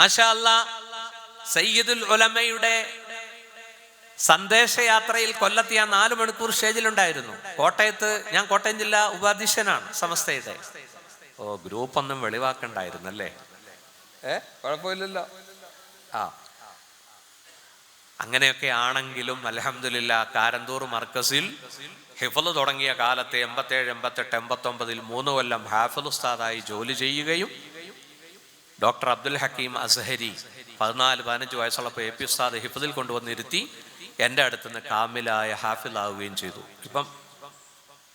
മാഷാ അല്ലാഹ്, സയ്യിദുൽ ഉലമയുടെ സന്ദേശയാത്രയിൽ കൊല്ലത്ത് ഞാൻ 4 മണിക്കൂർ സ്റ്റേജിലുണ്ടായിരുന്നു. കോട്ടയത്ത് ഞാൻ കോട്ടയം ജില്ലാ ഉപാധ്യക്ഷനാണ് സമസ്തയുടെ. ഗ്രൂപ്പൊന്നും വെളിവാക്കണ്ടായിരുന്നല്ലേ? കുഴപ്പമില്ലല്ലോ. അങ്ങനെയൊക്കെ ആണെങ്കിലും അൽഹംദുലില്ലാഹ് കാരന്തൂർ മർക്കസിൽ ഹിഫ്ള് തുടങ്ങിയ കാലത്ത് 87, 88, 89 3 കൊല്ലം ഹാഫിള് ഉസ്താദായി ജോലി ചെയ്യുകയും ഡോക്ടർ അബ്ദുൽ ഹക്കീം അസ്ഹരി 14-15 വയസ്സുള്ളപ്പോൾ AP ഉസ്താദ് ഹിഫ്ളിൽ കൊണ്ടുവന്നിരുത്തി എൻ്റെ അടുത്തുനിന്ന് കാമിലായ ഹാഫിളാവുകയും ചെയ്തു. ഇപ്പം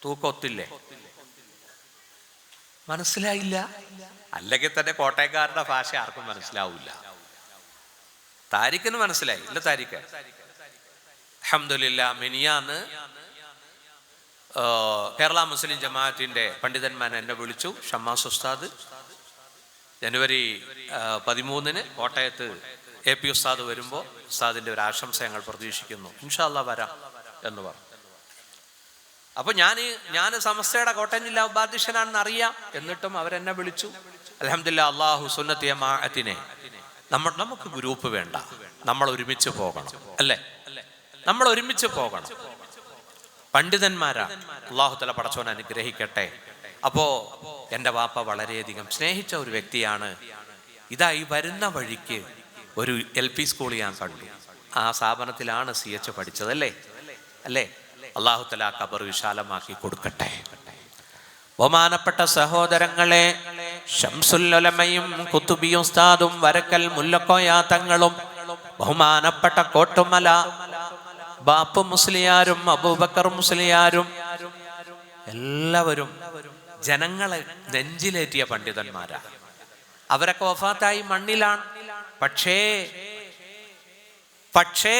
തൂക്കൊത്തില്ലേ? മനസ്സിലായില്ല? അല്ലെങ്കിൽ തന്നെ കോട്ടയക്കാരുടെ ഭാഷ ആർക്കും മനസ്സിലാവില്ല. താരിഖിന് മനസ്സിലായി ഇല്ല? താരിഖ് അൽഹംദുലില്ലാഹ് മിനിയാന്ന് കേരള മുസ്ലിം ജമാഅത്തിന്റെ പണ്ഡിതന്മാർ എന്നെ വിളിച്ചു. ഷമ്മാസ് ഉസ്താദ് ജനുവരി 13 കോട്ടയത്ത് AP ഉസ്താദ് വരുമ്പോൾ ഉസ്താദിന്റെ ഒരു ആശംസ ഞങ്ങൾ പ്രതീക്ഷിക്കുന്നു, ഇൻഷാ അല്ലാഹ് വരാം എന്ന് പറഞ്ഞു. അപ്പൊ ഞാൻ സമസ്തയുടെ കോട്ടയം ജില്ലാ ഉപാധ്യക്ഷനാണെന്ന് അറിയാം. എന്നിട്ടും അവരെന്നെ വിളിച്ചു. അൽഹംദുലില്ലാഹ് അല്ലാഹു സുന്നത്തി ജമാഅത്തിനെ നമുക്ക് ഗ്രൂപ്പ് വേണ്ട, നമ്മൾ ഒരുമിച്ച് പോകണം. അല്ലേ? നമ്മൾ ഒരുമിച്ച് പോകണം. പണ്ഡിതന്മാരാ. അല്ലാഹു തആല പടച്ചോനെ അനുഗ്രഹിക്കട്ടെ. അപ്പോ എൻ്റെ വാപ്പ വളരെയധികം സ്നേഹിച്ച ഒരു വ്യക്തിയാണ്. ഈ വരുന്ന വഴിക്ക് ഒരു LP സ്കൂൾ ഞാൻ കണ്ടു. ആ സ്ഥാപനത്തിലാണ് CH പഠിച്ചത്. അല്ലേ? അല്ലാഹു തആല ഖബർ വിശാലമാക്കി കൊടുക്കട്ടെ. ബഹുമാനപ്പെട്ട സഹോദരങ്ങളെ, ശംസുൽ ഉലമയും കുത്തുബി ഉസ്താദും വരക്കൽ മുല്ലക്കോയ തങ്ങളും ബഹുമാനപ്പെട്ട കോട്ടുമല ബാപ്പു മുസ്ലിയാരും അബൂബക്കർ മുസ്ലിയാരും എല്ലാവരും ജനങ്ങളെ നെഞ്ചിലേറ്റിയ പണ്ഡിതന്മാരാ. അവരൊക്കെ വഫാത്തായി മണ്ണിലാണ്. പക്ഷേ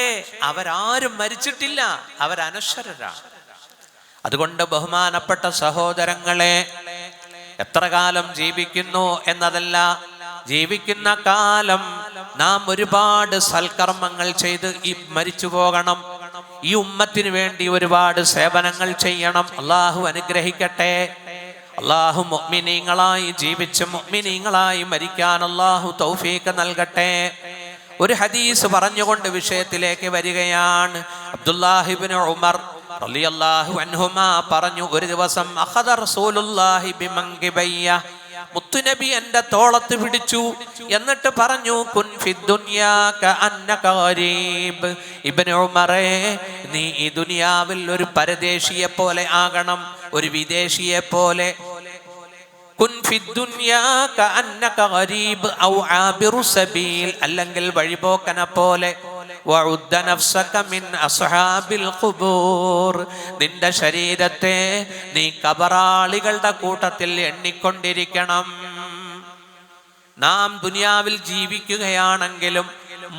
അവരാരും മരിച്ചിട്ടില്ല, അവരനശ്വരരാണ്. അതുകൊണ്ട് ബഹുമാനപ്പെട്ട സഹോദരങ്ങളെ, എത്ര കാലം ജീവിക്കുന്നു എന്നതല്ല, ജീവിക്കുന്ന കാലം നാം ഒരുപാട് സൽക്കർമ്മങ്ങൾ ചെയ്ത് മരിച്ചു പോകണം. ഈ ഉമ്മത്തിന് വേണ്ടി ഒരുപാട് സേവനങ്ങൾ ചെയ്യണം. അള്ളാഹു അനുഗ്രഹിക്കട്ടെ. അള്ളാഹു മുഅ്മിനീങ്ങളായി ജീവിച്ച് മുഅ്മിനീങ്ങളായി മരിക്കാൻ അള്ളാഹു തൗഫീഖ് നൽകട്ടെ. ഒരു ഹദീസ് പറഞ്ഞുകൊണ്ട് വിഷയത്തിലേക്ക് വരികയാണ്. അബ്ദുല്ലാഹി ഇബ്നു ഉമർ റളിയല്ലാഹു അൻഹുമാ പറഞ്ഞു, ഒരു ദിവസം അഖദ റസൂലുള്ളാഹി ബിമൻകിബയ്യ, മുത്തുനബി എൻ്റെ തോളത്ത് പിടിച്ചു. എന്നിട്ട് പറഞ്ഞു, കുൻ ഫിദ്ദുനിയാ കഅന്നക ഗരീബ്. ഇബ്നു ഉമറേ, നീ ഈ ദുനിയാവിൽ ഒരു പരദേശിയെ പോലെ ആകണം, ഒരു വിദേശിയെ പോലെ. കുൻ ഫിദ്ദുനിയാ കഅന്നക ഗരീബ് ഔ ആബിറു സബീൽ, അല്ലെങ്കിൽ വഴിപോക്കനെ പോലെ. വഉദ്ദ നഫ്സക മിൻ അസ്ഹാബിൽ ഖുബൂർ, നിന്റെ ശരീരത്തെ നീ ഖബറാളികളുടെ കൂട്ടത്തിൽ എണ്ണിക്കൊണ്ടിരിക്കണം. നാം ദുനിയാവിൽ ജീവിക്കുകയാണെങ്കിലും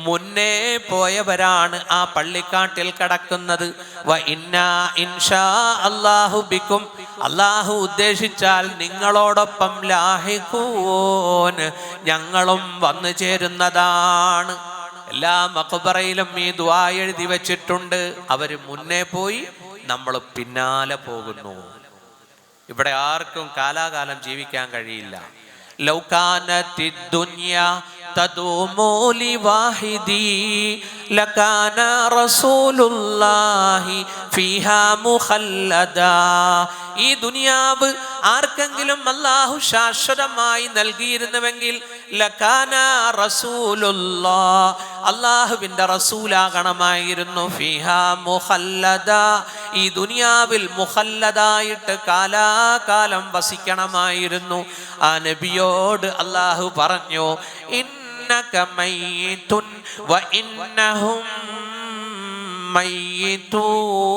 മുന്നേ പോയവരാണ് ആ പള്ളിക്കാട്ടിൽ കിടക്കുന്നത്. വ ഇന്നാ ഇൻഷാ അല്ലാഹു ബിക്കും, അല്ലാഹു ഉദ്ദേശിച്ചാൽ നിങ്ങളോടൊപ്പം ലാഹിഖൂൻ, ഞങ്ങളും വന്നു ചേരുന്നതാണ്. എല്ലാ മഖബറയിലും ഈ ദുആ എഴുതി വെച്ചിട്ടുണ്ട്. അവര് മുന്നേ പോയി, നമ്മൾ പിന്നാലെ പോകുന്നു. ഇവിടെ ആർക്കും കാലാകാലം ജീവിക്കാൻ കഴിയില്ല. ലൗ കാനത്തിദ് ദുനിയ തദൂമു ലിവാഹിദി ലകാന റസൂലുള്ളാഹി ഫീഹാ മുഖല്ലദാ. ഈ ദുനിയാവ് ആർക്കെങ്കിലും അല്ലാഹു ശാശ്വതമായി നൽകിയിരുന്നുവെങ്കിൽ ലകാന റസൂലുള്ളാഹ്, അല്ലാഹുവിൻ്റെ റസൂലാകണമായിരുന്നു. ഫീഹാ മുഖല്ലദാ, ഈ ദുനിയാവിൽ മുഖല്ലദായിട്ട് കാലാകാലം വസിക്കണമായിരുന്നു. ആ നബിയോട് അല്ലാഹു പറഞ്ഞു, ഇന്നക മയ്യിതുൻ വ ഇന്നഹും മയ്യിതൂൻ.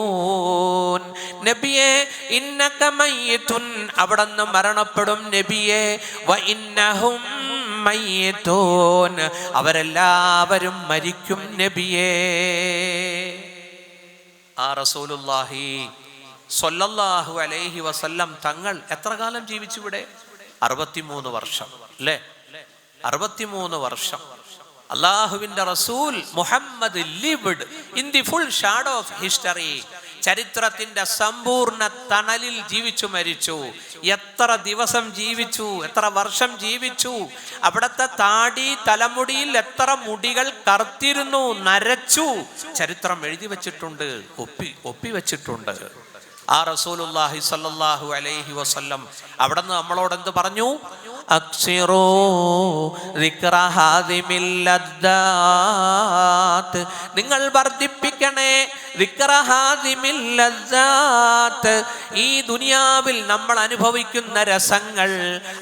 നബിയേ, ഇന്നക മയ്യിതുൻ, അവിടുന്ന് മരണപ്പെടും നബിയേ. വ ഇന്നഹും മയ്യിതൂൻ, അവരെല്ലാവരും മരിക്കും നബിയേ. ആ റസൂലുള്ളാഹി സ്വല്ലല്ലാഹു അലൈഹി വസല്ലം തങ്ങൾ എത്ര കാലം ജീവിച്ചു ഇവിടെ? 63 വർഷം അല്ലേ? 63 വർഷം. അല്ലാഹുവിൻ്റെ റസൂൽ Muhammad lived in the full shadow of history. ചരിത്രത്തിന്റെ സമ്പൂർണ്ണ തണലിൽ ജീവിച്ചു മരിച്ചു. എത്ര ദിവസം ജീവിച്ചു, എത്ര വർഷം ജീവിച്ചു. അവിടുത്തെ താടി തലമുടിയിൽ എത്ര മുടികൾ കറുത്തിരുന്നു, നരച്ചു. ചരിത്രം എഴുതി വച്ചിട്ടുണ്ട്, ഒപ്പിവെച്ചിട്ടുണ്ട്. ആ റസൂലുള്ളാഹി സ്വല്ലല്ലാഹു അലൈഹി വസല്ലം അവിടുന്ന് നമ്മളോട് എന്ത് പറഞ്ഞു? അക്സിറൂ ദിക്റ ഹാദിമിൽ ലദ്ദാത്ത്, നിങ്ങൾ വർദ്ധിപ്പിക്കണേ ദിക്റ ഹാദിമിൽ ലദ്ദാത്ത്. ഈ ദുനിയാവിൽ നമ്മൾ അനുഭവിക്കുന്ന രസങ്ങൾ,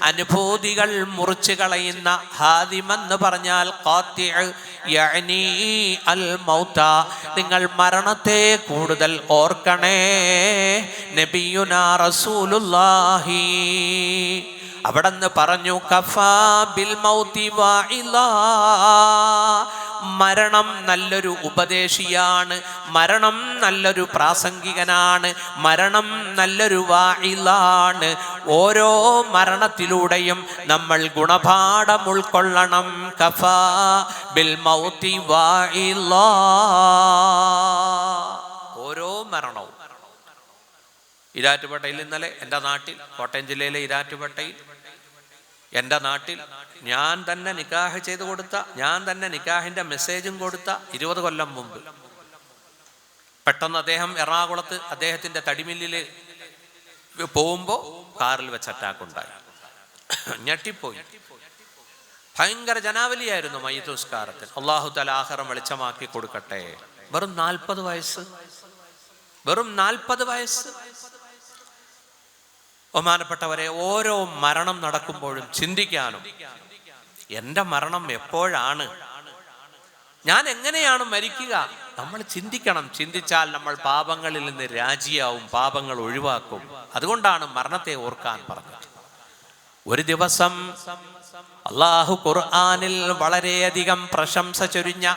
അനുഭൂതികൾ മുറിച്ചു കളയുന്ന. ഹാദിമെന്ന് പറഞ്ഞാൽ ഖാത്തിഅ് യഅനി അൽ മൗത, നിങ്ങൾ മരണത്തെ കൂടുതൽ ഓർക്കണേ. നബിയുനാ റസൂലുള്ളാഹി അവിടെന്ന് പറഞ്ഞു കഫാ ബിൽ മൗതി വാഇലാ, മരണം നല്ലൊരു ഉപദേശിയാണ്, മരണം നല്ലൊരു പ്രാസംഗികനാണ്, മരണം നല്ലൊരു വാഇലാണ്. ഓരോ മരണത്തിലൂടെയും നമ്മൾ ഗുണപാഠം ഉൾക്കൊള്ളണം. കഫാ ബിൽ മൗതി വാഇലാ, ഓരോ മരണവും. ഈരാറ്റുപേട്ടയിൽ ഇന്നലെ എൻ്റെ നാട്ടിൽ, കോട്ടയം ജില്ലയിലെ ഈരാറ്റുപേട്ടയിൽ എൻ്റെ നാട്ടിൽ ഞാൻ തന്നെ നിക്കാഹ് ചെയ്ത് കൊടുത്ത, ഞാൻ തന്നെ നിക്കാഹിൻ്റെ മെസ്സേജും കൊടുത്ത 20 കൊല്ലം മുമ്പ് പെട്ടെന്ന് അദ്ദേഹം എറണാകുളത്ത് അദ്ദേഹത്തിൻ്റെ തടിമില്ലിൽ പോകുമ്പോൾ കാറിൽ വെച്ച് അറ്റാക്ക് ഉണ്ടായി. ഞെട്ടിപ്പോയി. ഭയങ്കര ജനാവലിയായിരുന്നു മയ്യിത്ത് നിസ്കാരത്തിൽ. അല്ലാഹു തആല ആഖിറം വെളിച്ചമാക്കി കൊടുക്കട്ടെ. വെറും 40 വയസ്സ്, വെറും 40 വയസ്സ്. ബഹുമാനപ്പെട്ടവരെ, ഓരോ മരണം നടക്കുമ്പോഴും ചിന്തിക്കാനും, എൻ്റെ മരണം എപ്പോഴാണ്, ഞാൻ എങ്ങനെയാണ് മരിക്കുക, നമ്മൾ ചിന്തിക്കണം. ചിന്തിച്ചാൽ നമ്മൾ പാപങ്ങളിൽ നിന്ന് രാജിയാവും, പാപങ്ങൾ ഒഴിവാക്കും. അതുകൊണ്ടാണ് മരണത്തെ ഓർക്കാൻ പറഞ്ഞത്. ഒരു ദിവസം അല്ലാഹു ഖുർആനിൽ വളരെയധികം പ്രശംസ ചൊരിഞ്ഞ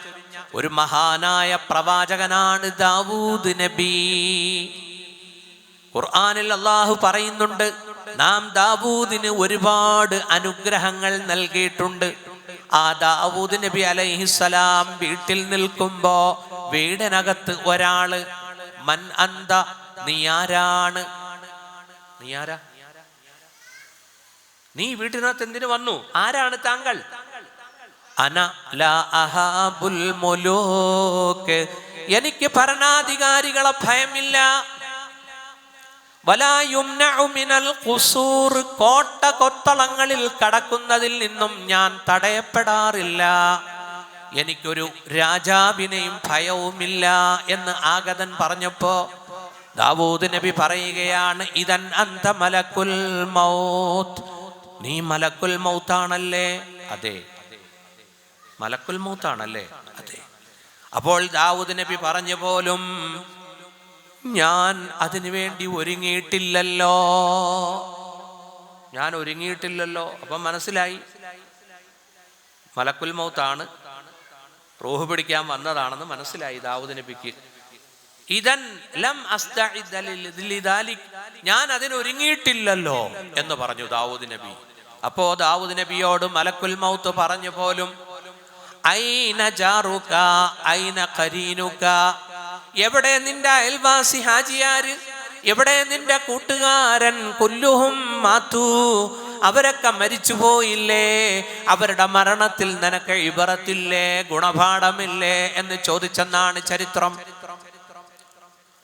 ഒരു മഹാനായ പ്രവാചകനാണ് ദാവൂദ് നബി. ഖുർആനിൽ അല്ലാഹു പറയുന്നുണ്ട്, നാം ദാവൂദിന് ഒരുപാട് അനുഗ്രഹങ്ങൾ നൽകിയിട്ടുണ്ട്. ആ ദാവൂദ് നബി അലൈഹിസ്സലാം വീട്ടിൽ നിൽക്കുമ്പോ വീടിനകത്ത് ഒരാള്, മൻ അന്ത, നീ ആരാണ്, നീ ആരാ, നീ വീട്ടിനകത്ത് എന്തിനു വന്നു, ആരാണ് താങ്കൾ? അന ലാ അഹാബുൽ മുലൂക്, എനിക്ക് ഭരണാധികാരികളെ ഭയമില്ല. വലാ യുംനഉ മിനൽ ഖുസൂർ, കോട്ട കൊത്തളങ്ങളിൽ കടക്കുന്നതിൽ നിന്നും ഞാൻ തടയപ്പെടാറില്ല. എനിക്കൊരു രാജാവിനെയും ഭയവുമില്ല എന്ന് ആഗതൻ പറഞ്ഞപ്പോ ദാവൂദ് നബി പറയുകയാണ്, ഇദൻ അന്ത മലക്കുൽ മൗത്ത്, നീ മലക്കുൽ മൗത്താണല്ലേ? അതെ, മലക്കുൽ മൗത്താണല്ലേ? അതെ. അപ്പോൾ ദാവൂദ് നബി പറഞ്ഞു പോലും, ഞാൻ അതിനു വേണ്ടി ഒരുങ്ങിയിട്ടില്ലല്ലോ, ഞാൻ ഒരുങ്ങിയിട്ടില്ലല്ലോ. അപ്പം മനസ്സിലായി മലക്കുൽ മൗത്താണ്, റൂഹ് പിടിക്കാൻ വന്നതാണെന്ന് മനസ്സിലായി ദാവൂദ് നബിക്ക്. ഇദൻ ലം അസ്തഇദ് ലിദാലിക്, ഞാൻ അതിനൊരുങ്ങിയിട്ടില്ലല്ലോ എന്ന് പറഞ്ഞു ദാവൂദ് നബി. അപ്പോ ദാവൂദ് നബിയോട് മലക്കുൽ മൗത്ത് പറഞ്ഞു പോലും, ഐന ജാറുക ഐന ഖരീനുക, എവിടെ നിന്റെ അയൽവാസി ഹാജിയാര്, എവിടെ നിന്റെ കൂട്ടുകാരൻ? കുല്ലുഹും മാതു, അവരൊക്കെ മരിച്ചു പോയില്ലേ? അവരുടെ മരണത്തിൽ നിനക്ക് ഇബറത്തില്ലേ, ഗുണപാഠമില്ലേ എന്ന് ചോദിച്ചെന്നാണ് ചരിത്രം.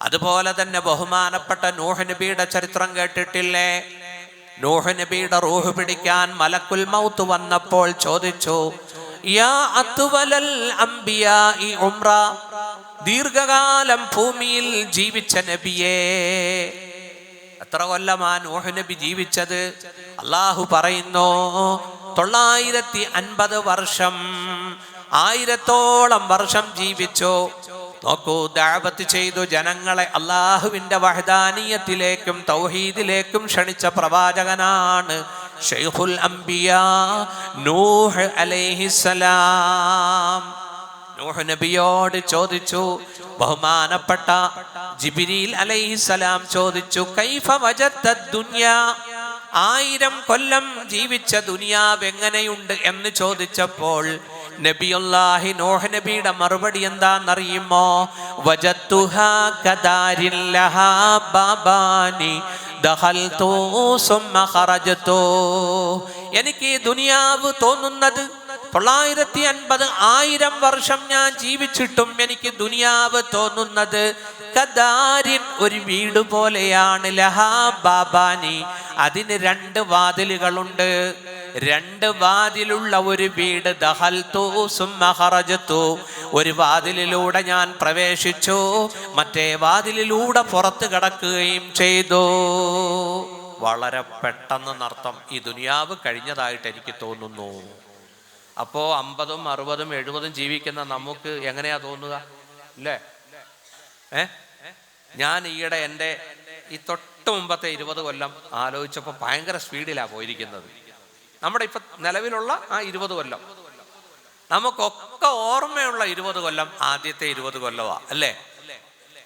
അതുപോലെ തന്നെ ബഹുമാനപ്പെട്ട നൂഹ് നബിയുടെ ചരിത്രം കേട്ടിട്ടില്ലേ? നൂഹ് നബിയുടെ റൂഹ് പിടിക്കാൻ മലക്കുൽ മൗത്ത് വന്നപ്പോൾ ചോദിച്ചു, യാ അത്വലൽ അംബിയാഇ ഉംറ, ദീർഘകാലം ഭൂമിയിൽ ജീവിച്ച നബിയേ, എത്ര കൊല്ലമാ നൂഹ് നബി ജീവിച്ചത്? അല്ലാഹു പറയുന്നു 950 വർഷം, 1000ഓളം വർഷം ജീവിച്ചു. നോക്കൂ, ദഅവത്ത് ചെയ്തു ജനങ്ങളെ അല്ലാഹുവിന്റെ വഹദാനിയത്തിലേക്കും തൗഹീദിലേക്കും ക്ഷണിച്ച പ്രവാചകനാണ് ശൈഖുൽ അംബിയാ നൂഹ് അലൈഹിസ്സലാം. നൂഹ് നബിയോട് ചോദിച്ചു, ബഹുമാനപ്പെട്ട ജിബ്രീൽ അലൈഹിസ്സലാം ചോദിച്ചു, കൈഫ വജദ്ത ദുനിയ, 1000 കൊല്ലം ജീവിച്ച ദുനിയാവ് എങ്ങനെയുണ്ട് എന്ന് ചോദിച്ചപ്പോൾ നബിയുല്ലാഹി നൂഹ് നബിയുടെ മറുപടി എന്താണെന്നറിയുമോ? വജത്തുഹാ കദാരിൻ ലഹാ ബാബാനി ദഖൽതു സുമ്മ ഖറജതു. എനിക്ക് ഈ ദുനിയാവ് തോന്നുന്നത് 950 1000 വർഷം ഞാൻ ജീവിച്ചിട്ടും എനിക്ക് ദുനിയാവ് തോന്നുന്നത് കദാരിൻ ഒരു വീട് പോലെയാണ്. ലഹാ ബാബാനി, അതിന് 2 വാതിലുകളുണ്ട്. 2 വാതിലുള്ള ഒരു വീട്. ദഖൽതു സുമ്മ ഖറജതു, ഒരു വാതിലിലൂടെ ഞാൻ പ്രവേശിച്ചു, മറ്റേ വാതിലിലൂടെ പുറത്ത് കടക്കുകയും ചെയ്തു. വളരെ പെട്ടെന്ന് നർത്തം ഈ ദുനിയാവ് കഴിഞ്ഞതായിട്ട് എനിക്ക് തോന്നുന്നു. അപ്പോൾ 50ഉം 60ഉം 70ഉം ജീവിക്കുന്ന നമുക്ക് എങ്ങനെയാ തോന്നുക അല്ലേ? ഞാൻ ഈയിടെ എൻ്റെ ഈ തൊട്ട് മുമ്പത്തെ 20 കൊല്ലം ആലോചിച്ചപ്പോൾ ഭയങ്കര സ്പീഡിലാണ് പോയിരിക്കുന്നത്. നമ്മുടെ ഇപ്പം നിലവിലുള്ള ആ 20 കൊല്ലം നമുക്കൊക്കെ ഓർമ്മയുള്ള 20 കൊല്ലം ആദ്യത്തെ 20 കൊല്ലമാണ് അല്ലേ?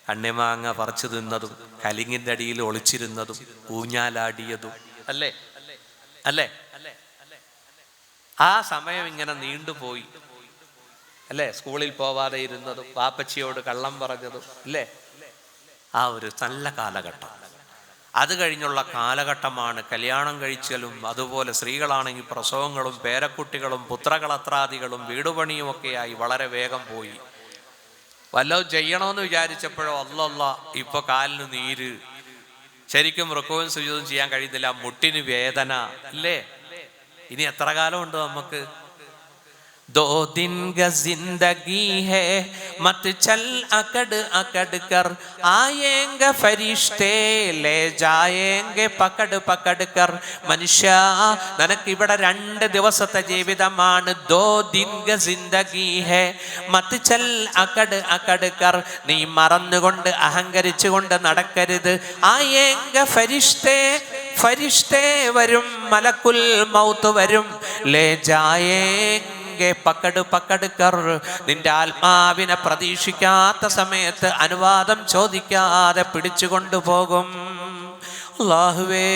കണ്ണിമാങ്ങ പറിച്ചു തിന്നതും കലിങ്ങിൻ്റെ അടിയിൽ ഒളിച്ചിരുന്നതും ഊഞ്ഞാലാടിയതും അല്ലേ അല്ലേ? ആ സമയം ഇങ്ങനെ നീണ്ടുപോയി അല്ലേ? സ്കൂളിൽ പോവാതെ ഇരുന്നതും വാപ്പച്ചിയോട് കള്ളം പറഞ്ഞതും അല്ലേ? ആ ഒരു നല്ല കാലഘട്ടം. അത് കഴിഞ്ഞുള്ള കാലഘട്ടമാണ് കല്യാണം കഴിച്ചലും, അതുപോലെ സ്ത്രീകളാണെങ്കിൽ പ്രസവങ്ങളും പേരക്കുട്ടികളും പുത്രകളത്രാദികളും വീടുപണിയും ഒക്കെയായി വളരെ വേഗം പോയി. വല്ലതും ചെയ്യണമെന്ന് വിചാരിച്ചപ്പോഴോ അല്ലല്ല ഇപ്പൊ കാലിന് നീര്, ശരിക്കും റുക്കുവും സുജൂദും ചെയ്യാൻ കഴിയുന്നില്ല, മുട്ടിന് വേദന അല്ലേ? ഇനി എത്ര കാലമുണ്ട് നമുക്ക്? 2 दिन का जिंदगी है मत चल अकड़ अकड़ कर आएंगे फरिश्ते ले जाएंगे पकड़ पकड़ कर. മനുഷ്യ, നിനക്ക് ഇവിടെ 2 ദിവസത്തെ ജീവിതമാണ്. 2 दिन का जिंदगी है मत चल अकड़ अकड़ कर, നീ മറന്നുകൊണ്ട് അഹങ്കരിച്ചുകൊണ്ട് നടക്കരുത്. ആയേംഗെ ഫരിഷ്തേ, ഫരിഷ്തേ വരും, മലക്കുൽ മൗത്ത് വരും. ലേ ജായേംഗെ പക്കട് പക്കട് കർ, നിന്റെ ആത്മാവിനെ പ്രതീക്ഷിക്കാത്ത സമയത്ത് അനുവാദം ചോദിക്കാതെ പിടിച്ചു കൊണ്ടുപോകും. അല്ലാഹുവേ,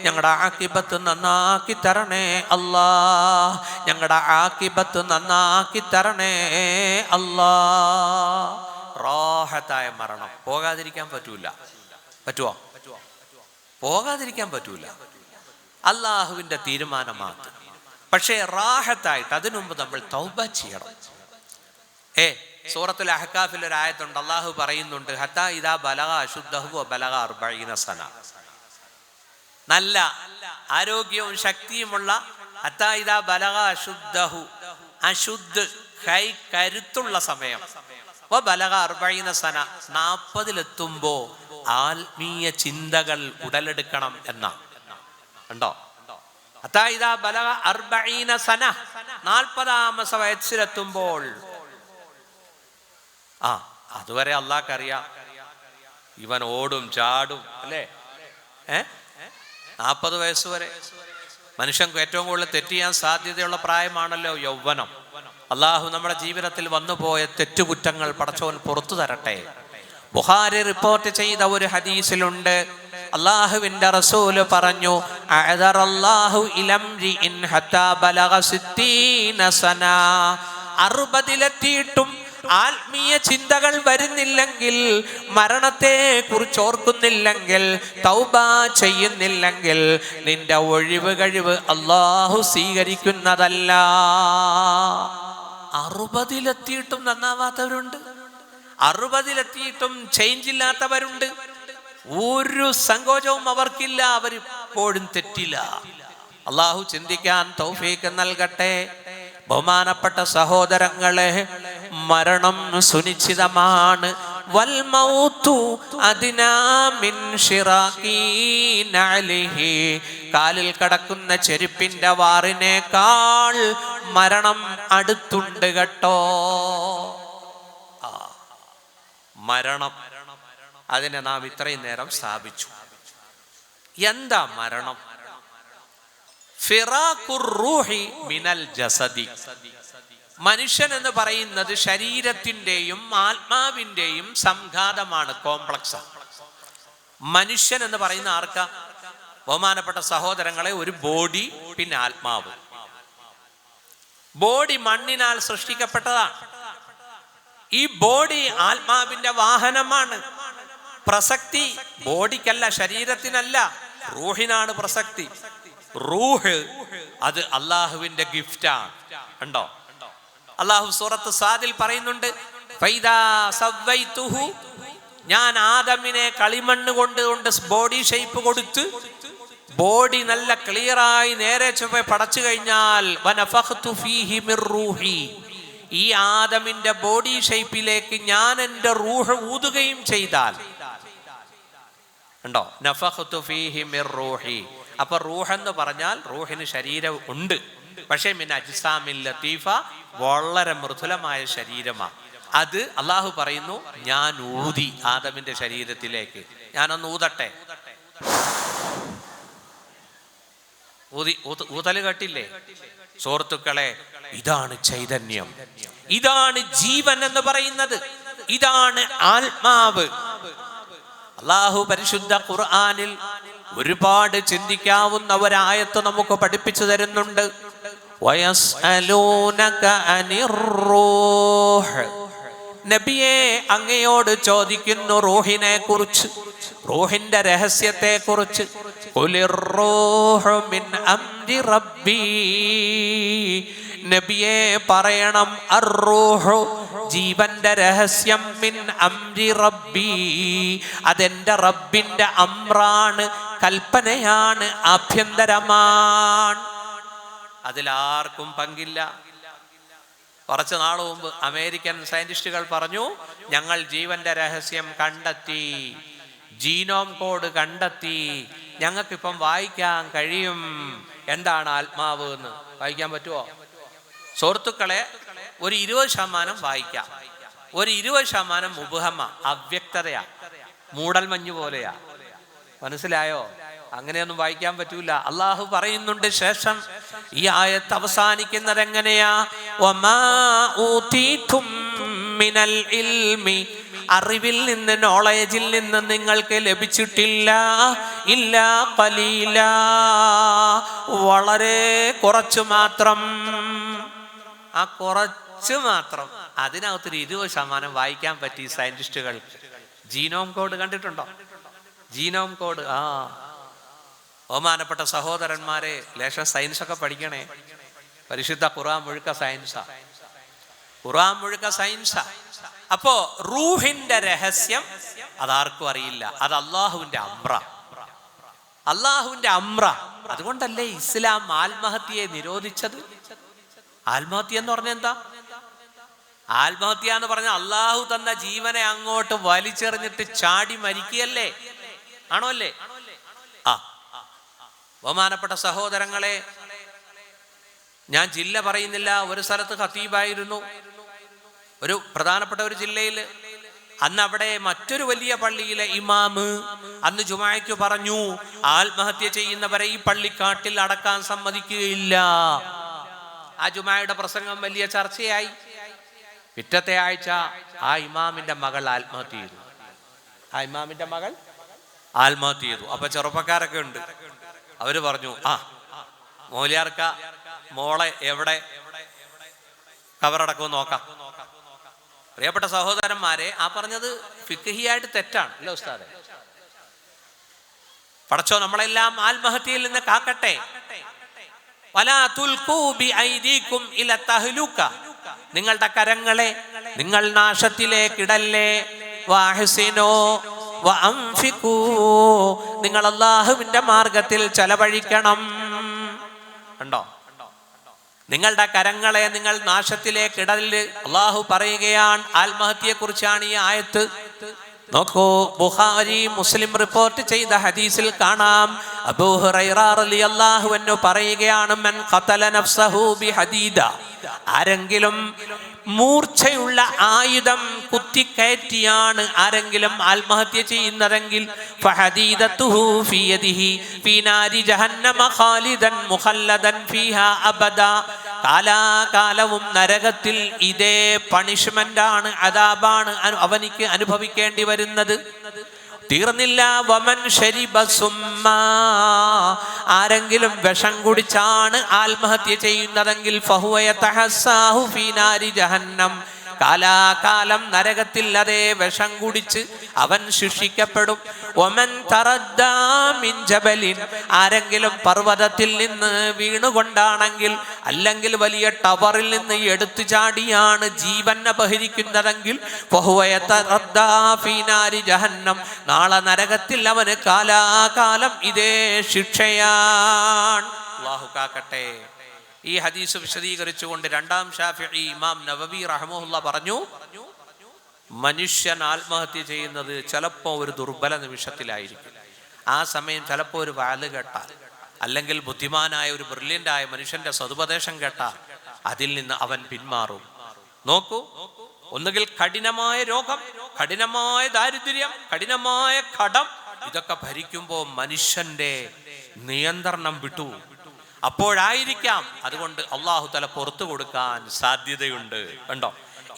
ഞങ്ങളുടെ ആക്കിബത്ത് നന്നാക്കി തരണേ അല്ലാ, ഞങ്ങളുടെ ആക്കിബത്ത് നന്നാക്കി തരണേ അല്ലാ. റാഹത്തായ മരണം പോകാതിരിക്കാൻ പറ്റൂല. പറ്റുമോ? പോകാതിരിക്കാൻ പറ്റൂല. അള്ളാഹുവിൻ്റെ തീരുമാനമാണ്. പക്ഷേ റാഹത്തായിട്ട് അതിനുമുമ്പ് നമ്മൾ തൗബ ചെയ്യണം. സൂറത്തുൽ അഹ്കാഫിൽ ഒരു ആയത്തുണ്ട്, അള്ളാഹു പറയുന്നുണ്ട് ഹത്താ ഇദാ ബലഗ അശുദ്ധഹു വബലഗ 40 സന. നല്ല ആരോഗ്യവും ശക്തിയുമുള്ള ഹത്താ ഇദാ ബലഗ അശുദ്ധഹു, അശുദ്ധ് കരുത്തുള്ള സമയം, വബലഗ 40 സന, 40-ലെത്തുമ്പോ ആത്മീയ ചിന്തകൾ ഉടലെടുക്കണം എന്നാ. ഉണ്ടോ? 40 വയസ്സിലെത്തുമ്പോൾ അതുവരെ അള്ളാഹ്ക്കറിയാം ഇവൻ ഓടും ചാടും അല്ലേ? 40 വയസ്സ് വരെ മനുഷ്യൻ ഏറ്റവും കൂടുതൽ തെറ്റ് ചെയ്യാൻ സാധ്യതയുള്ള പ്രായമാണല്ലോ യൗവനം. അള്ളാഹു നമ്മുടെ ജീവിതത്തിൽ വന്നുപോയ തെറ്റുകുറ്റങ്ങൾ പടച്ചവൻ പുറത്തു തരട്ടെ. ബുഖാരി റിപ്പോർട്ട് ചെയ്ത ഒരു ഹദീസിലുണ്ട്, അള്ളാഹുവിന്റെ റസൂല് പറഞ്ഞു, അഅദറല്ലാഹു ഇലംരിഇൻ ഹത്താ ബലഗ 60 സന. 60-ലെത്തിയിട്ടും ആത്മീയ ചിന്തകൾ വരുന്നില്ലെങ്കിൽ, മരണത്തെ കുറിച്ച് ഓർക്കുന്നില്ലെങ്കിൽ, തൗബ ചെയ്യുന്നില്ലെങ്കിൽ, നിന്റെ ഒഴിവ് കഴിവ് അള്ളാഹു സ്വീകരിക്കുന്നതല്ല. 60-ലെത്തിയിട്ടും നന്നാവാത്തവരുണ്ട്, 60-ലെത്തിയിട്ടും ചേഞ്ച് ഇല്ലാത്തവരുണ്ട്. ഒരു സങ്കോചവും അവർക്കില്ല, അവരിപ്പോഴും തെറ്റില്ല. അള്ളാഹു ചിന്തിക്കാൻ തൗഫീക്ക് നൽകട്ടെ. ബഹുമാനപ്പെട്ട സഹോദരങ്ങളെ, മരണം സുനിശ്ചിതമാണ്. വൽ മൗതു അദ്നാ മിൻ ശിറാഖി നഅലിഹി, കാലിൽ കടക്കുന്ന ചെരുപ്പിന്റെ വാറിനേക്കാൾ മരണം അടുത്തുണ്ട് കേട്ടോ. മരണം, അതിനെ നാം ഇത്രയും നേരം സ്ഥാപിച്ചു. എന്താ മരണം? ഫിറാഖുർ റൂഹി മിനൽ ജസദി. മനുഷ്യൻ എന്ന് പറയുന്നത് ശരീരത്തിന്റെയും ആത്മാവിന്റെയും സംഘാതമാണ്, കോംപ്ലക്സ്. മനുഷ്യൻ എന്ന് പറയുന്ന ആർക്കാ? ബഹുമാനപ്പെട്ട സഹോദരങ്ങളെ, ഒരു ബോഡി, പിന്നെ ആത്മാവ്. ബോഡി മണ്ണിനാൽ സൃഷ്ടിക്കപ്പെട്ടതാണ്. ഈ ബോഡി ആത്മാവിന്റെ വാഹനമാണ്. പ്രസക്തി ബോഡിക്കല്ല, ശരീരത്തിനല്ല, റൂഹിനാണ് പ്രസക്തി. റൂഹ് അത് അള്ളാഹുവിന്റെ ഗിഫ്റ്റാണ്. ഉണ്ടോ? അള്ളാഹു സൂറത്ത് സാദിൽ പറയുന്നുണ്ട്, ഫൈദാ സവ്വൈതുഹു, ഞാൻ ആദമിനെ കളിമണ്ണ് കൊണ്ട് ബോഡി ഷേപ്പ് കൊടുത്ത് ബോഡി നല്ല ക്ലിയറായി നേരെ ചൊവ്വെ പടച്ചു കഴിഞ്ഞാൽ വനഫഖ്തു ഫീഹി മിർ റൂഹി, ഈ ആദമിന്റെ ബോഡി ഷേപ്പിലേക്ക് ഞാൻ എൻ്റെ റൂഹ് ഊതുകയും ചെയ്താൽ, ഉണ്ടോ? നഫഖ്തു ഫീഹി മിർ റൂഹി. അപ്പൊ റൂഹ് എന്ന് പറഞ്ഞാൽ റൂഹിന് ശരീരം ഉണ്ട്, പക്ഷേ മിൻ അജ്സാമിൽ ലതീഫ, വളരെ മൃദുലമായ ശരീരമാണ്. അത് അള്ളാഹു പറയുന്നു, ഞാൻ ഊതി ആദമിന്റെ ശരീരത്തിലേക്ക്. ഞാനൊന്ന് ഊതട്ടെ. ഊതല് കേട്ടില്ലേ സുഹൃത്തുക്കളെ? ഇതാണ് ചൈതന്യം, ഇതാണ് ജീവൻ എന്ന് പറയുന്നത്, ഇതാണ് ആത്മാവ്. അള്ളാഹു പരിശുദ്ധ ഖുർആനിൽ ഒരുപാട് ചിന്തിക്കാവുന്ന ഒരായത്ത് നമുക്ക് പഠിപ്പിച്ചു തരുന്നുണ്ട്. വയസ്അലൂനക അനിർ റൂഹ്, നബിയെ അങ്ങയോട് ചോദിക്കുന്നു റൂഹിനെ കുറിച്ച്, റൂഹിന്റെ രഹസ്യത്തെ കുറിച്ച്. ഖുലിർ റൂഹു മിൻ അംരി റബ്ബി, നബിയെ പറയണം, അർ-റൂഹു, ജീവന്റെ രഹസ്യം, മിൻ അംരി റബ്ബി, അതെന്റെ റബ്ബിന്റെ അമ്രാണ്, കൽപ്പനയാണ്, ആഭ്യന്തരമാണ്, അതിലാർക്കും പങ്കില്ല. കുറച്ച് നാൾ മുമ്പ് അമേരിക്കൻ സയന്റിസ്റ്റുകൾ പറഞ്ഞു, ഞങ്ങൾ ജീവന്റെ രഹസ്യം കണ്ടെത്തി, ജീനോം കോഡ് കണ്ടെത്തി, ഞങ്ങൾക്കിപ്പം വായിക്കാൻ കഴിയും എന്താണ് ആത്മാവ് എന്ന്. വായിക്കാൻ പറ്റുമോ സുഹൃത്തുക്കളെ? ഒരു 20% വായിക്കാം, ഒരു 20% മുബഹമ, അവ്യക്തതയാ, മൂടൽമഞ്ഞ് പോലെയാ. മനസ്സിലായോ? അങ്ങനെയൊന്നും വായിക്കാൻ പറ്റൂല. അള്ളാഹു പറയുന്നുണ്ട് ശേഷം ഈ ആയത്ത് അവസാനിക്കുന്നത് എങ്ങനെയാ? വമാ ഊതീതും മിനൽ ഇൽമി, അറിവിൽ നിന്ന്, നോളേജിൽ നിന്ന് നിങ്ങൾക്ക് ലഭിച്ചിട്ടില്ല, ഇല്ലാ ഖലീലാ, വളരെ കുറച്ചു മാത്രം. ആ കുറച്ച് മാത്രം, അതിനകത്തൊരു 20% വായിക്കാൻ പറ്റി സയന്റിസ്റ്റുകൾക്ക്. ജീനോം കോഡ് കണ്ടിട്ടുണ്ടോ? Genome code. ബഹുമാനപ്പെട്ട സഹോദരന്മാരെ, ലേശം സയൻസൊക്കെ പഠിക്കണേ. പരിശുദ്ധ ഖുർആൻ മുഴുക്ക സയൻസാ, ഖുർആൻ മുഴുക്ക സയൻസാ. അപ്പോ റൂഹിന്റെ രഹസ്യം അതാർക്കും അറിയില്ല, അത് അള്ളാഹുവിന്റെ അമ്ര, അള്ളാഹുവിന്റെ അമ്ര. അതുകൊണ്ടല്ലേ ഇസ്ലാം ആത്മഹത്യയെ നിരോധിച്ചത്? ആത്മഹത്യ എന്ന് പറഞ്ഞ എന്താ? ആത്മഹത്യ എന്ന് പറഞ്ഞാൽ അള്ളാഹു തന്ന ജീവനെ അങ്ങോട്ട് വലിച്ചെറിഞ്ഞിട്ട് ചാടി മരിക്കുകയല്ലേ? ആണോ അല്ലേ? ബഹുമാനപ്പെട്ട സഹോദരങ്ങളെ, ഞാൻ ജില്ല പറയുന്നില്ല, ഒരു സ്ഥലത്ത് ഖതീബായിരുന്നു, ഒരു പ്രധാനപ്പെട്ട ഒരു ജില്ലയിൽ. അന്ന് അവിടെ മറ്റൊരു വലിയ പള്ളിയിലെ ഇമാമ് അന്ന് ജുമാഅയ്ക്ക് പറഞ്ഞു, ആത്മഹത്യ ചെയ്യുന്നവരെ ഈ പള്ളിക്കാട്ടിൽ അടക്കാൻ സമ്മതിക്കുകയില്ല. ആ ജുമാഅയുടെ പ്രസംഗം വലിയ ചർച്ചയായി. പിറ്റത്തെ ആഴ്ച ആ ഇമാമിന്റെ മകൾ ആത്മഹത്യ ചെയ്തു. ആ ഇമാമിന്റെ മകൾ ആത്മഹത്യ ചെയ്തു. അപ്പൊ ചെറുപ്പക്കാരൊക്കെ ഉണ്ട്, അവര് പറഞ്ഞു, മൗലിയാർക്ക മോളെ എവിടെ കബറടക്കുമെന്ന് നോക്കാം. പ്രിയപ്പെട്ട സഹോദരന്മാരെ, ആ പറഞ്ഞത് ഫിഖ്ഹിയായിട്ട് തെറ്റാണ് അല്ലേ ഉസ്താദെ? പടച്ചോ നമ്മളെല്ലാം ആത്മഹത്യയിൽ നിന്ന് കാക്കട്ടെ. വലാ തുൽഖൂ ബിഐദീകും ഇല തഹ്ലുക, നിങ്ങളുടെ കരങ്ങളെ നിങ്ങൾ നാശത്തിലേക്കിടല്ലേ. വഅഹ്സിനൂ വഅൻഫിഖൂ, നിങ്ങൾ അല്ലാഹുവിന്റെ മാർഗത്തിൽ ചെലവഴിക്കണം. ഉണ്ടോ? നിങ്ങളുടെ കരങ്ങളെ നിങ്ങൾ നാശത്തിലേക്ക് ഇടല്. അള്ളാഹു പറയുകയാണ്, ആത്മഹത്യയെ കുറിച്ചാണ് ഈ ആയത്ത്. നോക്കൂ, ബുഖാരി മുസ്ലിം റിപ്പോർട്ട് ചെയ്ത ഹദീസിൽ കാണാം, അബൂ ഹുറൈറ റളിയല്ലാഹു അൻഹു പറയുകയാണ്, മൻ ഖതല നഫ്സഹു ബിഹദീദ, ആരെങ്കിലും മൂർച്ചയുള്ള ആയുധം കുത്തിക്കയറ്റിയാണ് ആരെങ്കിലും ആത്മഹത്യ ചെയ്യുന്നതെങ്കിൽ, ഫഹദീദതുഹു ഫീ യദിഹി ഫീ നാരി ജഹന്നമ ഖാലിദൻ മുഖല്ലദൻ ഫീഹാ അബദ, കാലാകാലവും നരകത്തിൽ ഇതേ പണിഷ്മെന്റ് ആണ്, അദാബാണ് അവനിക്ക് അനുഭവിക്കേണ്ടി വരുന്നത്. തീർന്നില്ല, വമൻ ശരിബ സുമ്മ, ആരെങ്കിലും വിഷം കുടിച്ചാണ് ആത്മഹത്യ ചെയ്യുന്നതെങ്കിൽ, ഫഹുവ യതഹസ്സാഹു ഫീ നാരി ജഹന്നം, കാലാകാലം നരകത്തിൽ അതേ വിഷം കുടിച്ച് അവൻ ശിക്ഷിക്കപ്പെടും. ഒമൻ തറദ്ദാ മിൻ ജബലിൻ, ആരെങ്കിലും പർവ്വതത്തിൽ നിന്ന് വീണുകൊണ്ടാണെങ്കിൽ, അല്ലെങ്കിൽ വലിയ ടവറിൽ നിന്ന് എടുത്തു ചാടിയാണ് ജീവൻ അപഹരിക്കുന്നതെങ്കിൽ, ഫഹുവ യതറദ്ദാ ഫീ നാരി ജഹന്നം, നാളെ നരകത്തിൽ അവന് കാലാകാലം ഇതേ ശിക്ഷയാണ്. അല്ലാഹു കാക്കട്ടെ. ഈ ഹദീസ് വിശദീകരിച്ചുകൊണ്ട് രണ്ടാം ശാഫിഈ ഇമാം നവവി റഹ്മത്തുള്ളാഹി പറഞ്ഞു, മനുഷ്യൻ ആത്മഹത്യ ചെയ്യുന്നത് ചിലപ്പോൾ ഒരു ദുർബല നിമിഷത്തിലായിരിക്കും. ആ സമയം ചിലപ്പോൾ ഒരു വാല് കേട്ടാൽ, അല്ലെങ്കിൽ ബുദ്ധിമാനായ ഒരു ബ്രില്യൻ്റായ മനുഷ്യന്റെ സതുപദേശം കേട്ടാൽ അതിൽ നിന്ന് അവൻ പിന്മാറും. നോക്കൂ, ഒന്നുകിൽ കഠിനമായ രോഗം, കഠിനമായ ദാരിദ്ര്യം, കഠിനമായ കടം, ഇതൊക്കെ ഭരിക്കുമ്പോൾ മനുഷ്യന്റെ നിയന്ത്രണം വിട്ടു. അപ്പോഴായിരിക്കാം. അതുകൊണ്ട് അല്ലാഹു തആല പുറത്തു കൊടുക്കാൻ സാധ്യതയുണ്ട്. കണ്ടോ?